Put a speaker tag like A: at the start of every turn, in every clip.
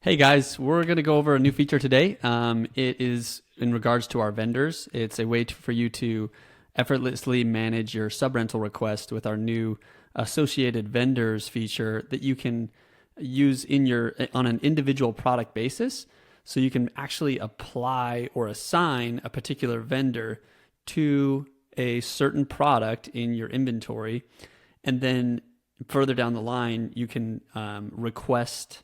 A: Hey guys, we're going to go over a new feature today. It is in regards to our vendors. It's a way for you to effortlessly manage your sub-rental request with our new associated vendors feature that you can use on an individual product basis. So you can actually apply or assign a particular vendor to a certain product in your inventory. And then further down the line, you can request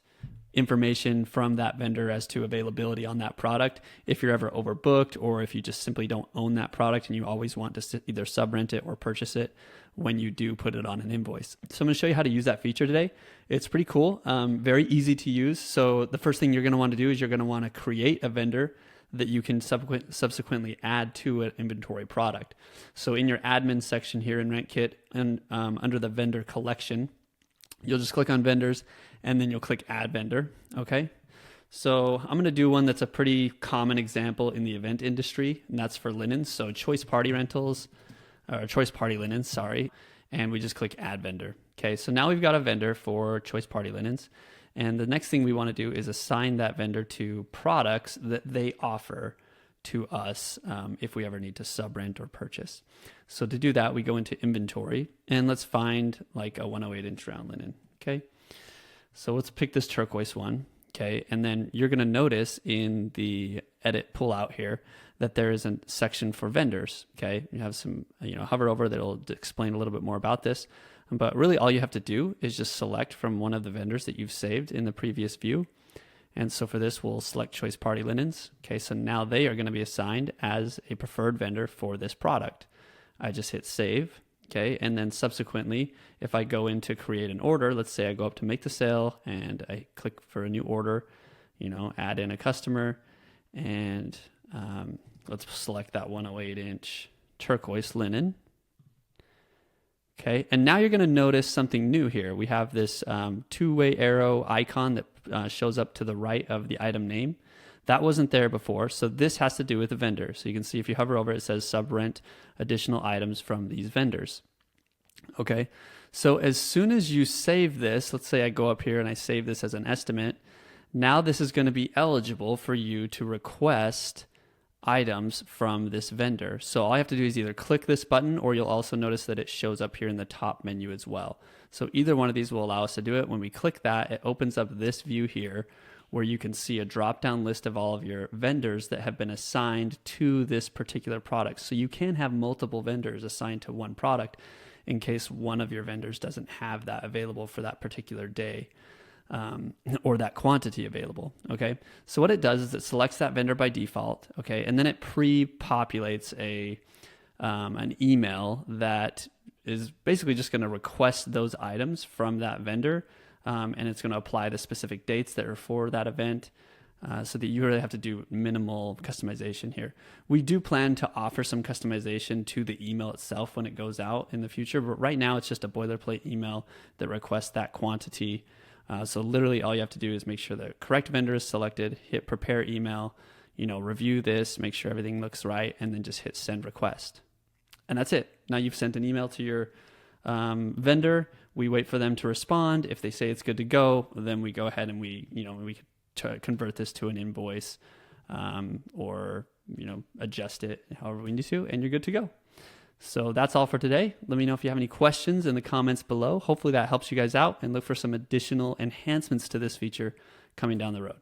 A: information from that vendor as to availability on that product if you're ever overbooked, or if you just simply don't own that product and you always want to either sub-rent it or purchase it when you do put it on an invoice. So I'm going to show you how to use that feature today. It's pretty cool, very easy to use. So the first thing you're going to want to do is you're going to want to create a vendor that you can subsequently add to an inventory product. So in your admin section here in RentKit, and under the vendor collection, you'll just click on vendors and then you'll click add vendor. Okay. So I'm going to do one that's a pretty common example in the event industry, and that's for linens. So choice party rentals, or choice party linens, sorry. And we just click add vendor. Okay. So now we've got a vendor for choice party linens. And the next thing we want to do is assign that vendor to products that they offer to us if we ever need to sub-rent or purchase. So to do that, we go into inventory and let's find like a 108-inch round linen. Okay. So let's pick this turquoise one. Okay. And then you're going to notice in the edit pullout here that there is a section for vendors. Okay. You have some, hover over that'll explain a little bit more about this. But really all you have to do is just select from one of the vendors that you've saved in the previous view. And so for this, we'll select choice party linens. Okay, so now they are going to be assigned as a preferred vendor for this product. I just hit save. Okay, and then subsequently, if I go in to create an order, let's say I go up to make the sale and I click for a new order, add in a customer, and let's select that 108-inch turquoise linen. Okay, and now you're going to notice something new here. We have this two-way arrow icon that shows up to the right of the item name. That wasn't there before, so this has to do with the vendor. So you can see if you hover over it says sub-rent additional items from these vendors. Okay, so as soon as you save this, let's say I go up here and I save this as an estimate, now this is going to be eligible for you to request items from this vendor. So all I have to do is either click this button, or you'll also notice that it shows up here in the top menu as well. So either one of these will allow us to do it. When we click that, it opens up this view here where you can see a drop-down list of all of your vendors that have been assigned to this particular product. So you can have multiple vendors assigned to one product in case one of your vendors doesn't have that available for that particular day. Or that quantity available. Okay. So what it does is it selects that vendor by default. Okay. And then it pre-populates an email that is basically just going to request those items from that vendor. And it's going to apply the specific dates that are for that event. So that you really have to do minimal customization here. We do plan to offer some customization to the email itself when it goes out in the future, but right now it's just a boilerplate email that requests that quantity. So literally all you have to do is make sure the correct vendor is selected, hit prepare email, review this, make sure everything looks right, and then just hit send request. And that's it. Now you've sent an email to your vendor. We wait for them to respond. If they say it's good to go, then we go ahead and we convert this to an invoice or adjust it however we need to, and you're good to go. So that's all for today. Let me know if you have any questions in the comments below. Hopefully that helps you guys out, and look for some additional enhancements to this feature coming down the road.